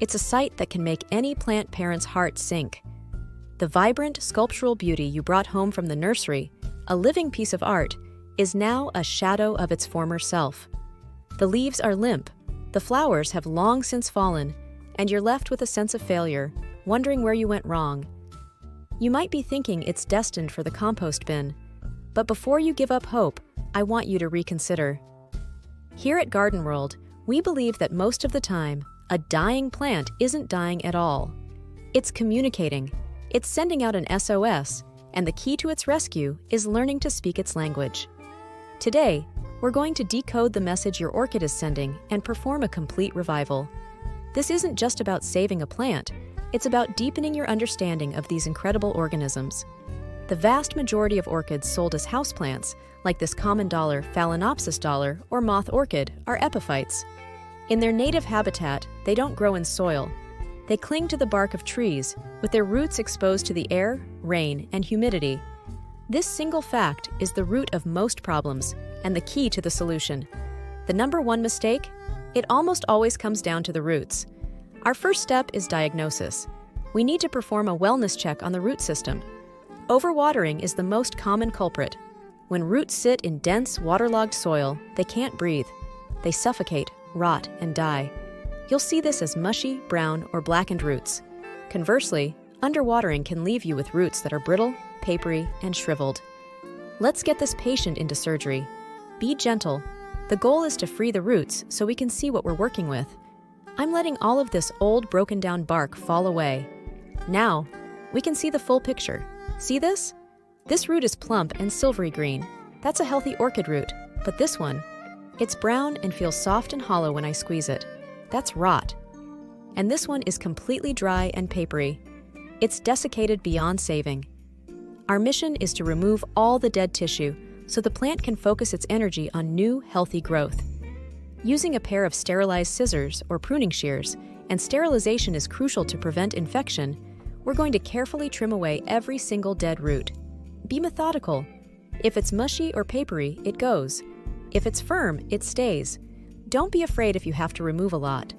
It's a sight that can make any plant parent's heart sink. The vibrant, sculptural beauty you brought home from the nursery, a living piece of art, is now a shadow of its former self. The leaves are limp, the flowers have long since fallen, and you're left with a sense of failure, wondering where you went wrong. You might be thinking it's destined for the compost bin, but before you give up hope, I want you to reconsider. Here at Gardenwrld, we believe that most of the time, a dying plant isn't dying at all. It's communicating, it's sending out an SOS, and the key to its rescue is learning to speak its language. Today, we're going to decode the message your orchid is sending and perform a complete revival. This isn't just about saving a plant, it's about deepening your understanding of these incredible organisms. The vast majority of orchids sold as houseplants, like this common dollar, Phalaenopsis dollar, or moth orchid, are epiphytes. In their native habitat, they don't grow in soil. They cling to the bark of trees, with their roots exposed to the air, rain, and humidity. This single fact is the root of most problems and the key to the solution. The number one mistake? It almost always comes down to the roots. Our first step is diagnosis. We need to perform a wellness check on the root system. Overwatering is the most common culprit. When roots sit in dense, waterlogged soil, they can't breathe. They suffocate, rot, and die. You'll see this as mushy, brown, or blackened roots. Conversely, underwatering can leave you with roots that are brittle, papery, and shriveled. Let's get this patient into surgery. Be gentle. The goal is to free the roots so we can see what we're working with. I'm letting all of this old, broken-down bark fall away. Now, we can see the full picture. See this? This root is plump and silvery green. That's a healthy orchid root, but this one, it's brown and feels soft and hollow when I squeeze it. That's rot. And this one is completely dry and papery. It's desiccated beyond saving. Our mission is to remove all the dead tissue so the plant can focus its energy on new, healthy growth. Using a pair of sterilized scissors or pruning shears, and sterilization is crucial to prevent infection, we're going to carefully trim away every single dead root. Be methodical. If it's mushy or papery, it goes. If it's firm, it stays. Don't be afraid if you have to remove a lot.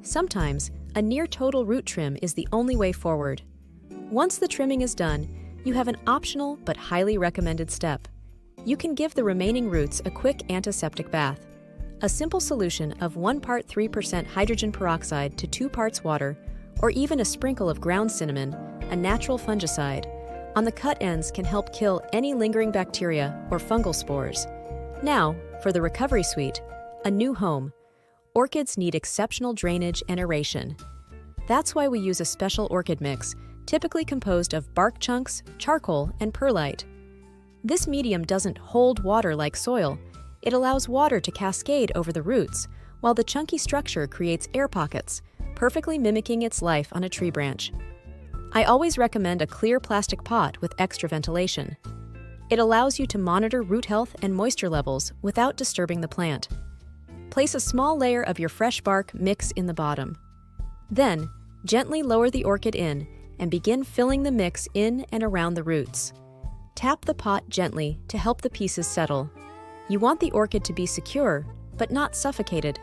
Sometimes, a near-total root trim is the only way forward. Once the trimming is done, you have an optional but highly recommended step. You can give the remaining roots a quick antiseptic bath. A simple solution of 1 part 3% hydrogen peroxide to 2 parts water, or even a sprinkle of ground cinnamon, a natural fungicide, on the cut ends can help kill any lingering bacteria or fungal spores. Now, for the recovery suite, a new home. Orchids need exceptional drainage and aeration. That's why we use a special orchid mix, typically composed of bark chunks, charcoal, and perlite. This medium doesn't hold water like soil. It allows water to cascade over the roots, while the chunky structure creates air pockets, perfectly mimicking its life on a tree branch. I always recommend a clear plastic pot with extra ventilation. It allows you to monitor root health and moisture levels without disturbing the plant. Place a small layer of your fresh bark mix in the bottom. Then, gently lower the orchid in and begin filling the mix in and around the roots. Tap the pot gently to help the pieces settle. You want the orchid to be secure, but not suffocated.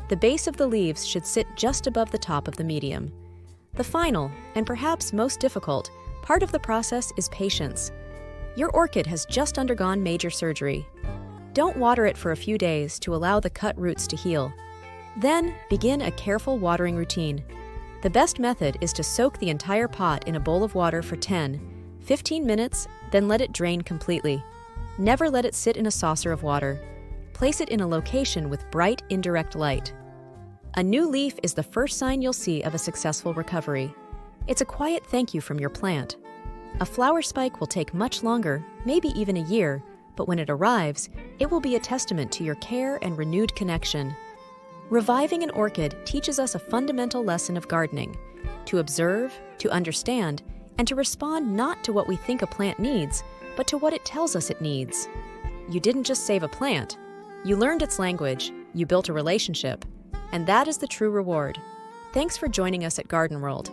The base of the leaves should sit just above the top of the medium. The final, and perhaps most difficult, part of the process is patience. Your orchid has just undergone major surgery. Don't water it for a few days to allow the cut roots to heal. Then, begin a careful watering routine. The best method is to soak the entire pot in a bowl of water for 10-15 minutes, then let it drain completely. Never let it sit in a saucer of water. Place it in a location with bright, indirect light. A new leaf is the first sign you'll see of a successful recovery. It's a quiet thank you from your plant. A flower spike will take much longer, maybe even a year, but when it arrives, it will be a testament to your care and renewed connection. Reviving an orchid teaches us a fundamental lesson of gardening: to observe, to understand, and to respond not to what we think a plant needs, but to what it tells us it needs. You didn't just save a plant. You learned its language, you built a relationship, and that is the true reward. Thanks for joining us at Gardenwrld.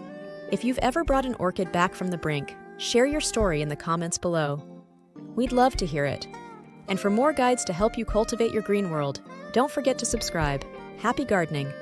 If you've ever brought an orchid back from the brink, share your story in the comments below. We'd love to hear it. And for more guides to help you cultivate your green world, don't forget to subscribe. Happy gardening!